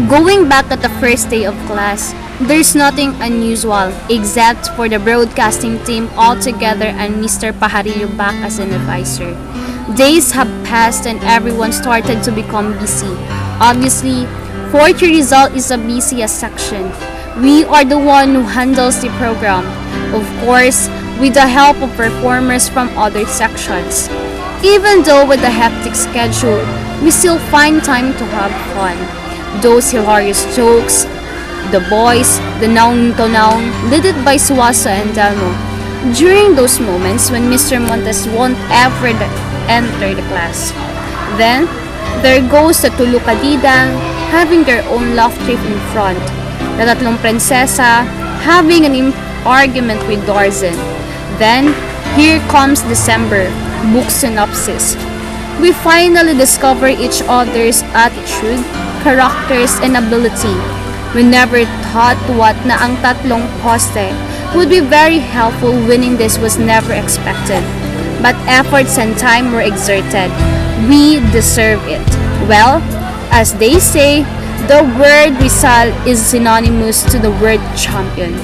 Going back at the first day of class, there's nothing unusual except for the broadcasting team all together and Mr. Pajarillo back as an advisor. Days have passed and everyone started to become busy. Obviously, fourth year result is the busiest section. We are the one who handles the program, of course, with the help of performers from other sections. Even though with the hectic schedule, we still find time to have fun. Those hilarious jokes, the boys, the noun to noun, led by Suasa and Delmo. During those moments when Mr. Montes won't ever enter the class. Then, there goes the Tulukadidang having their own love trip in front. The Tatlong Prinsesa having an argument with Darzan. Then, here comes December, book synopsis. We finally discover each other's attitude, characters, and ability. We never thought what na ang tatlong poste would be very helpful. Winning this was never expected. But efforts and time were exerted. We deserve it. Well, as they say, the word Rizal is synonymous to the word champion.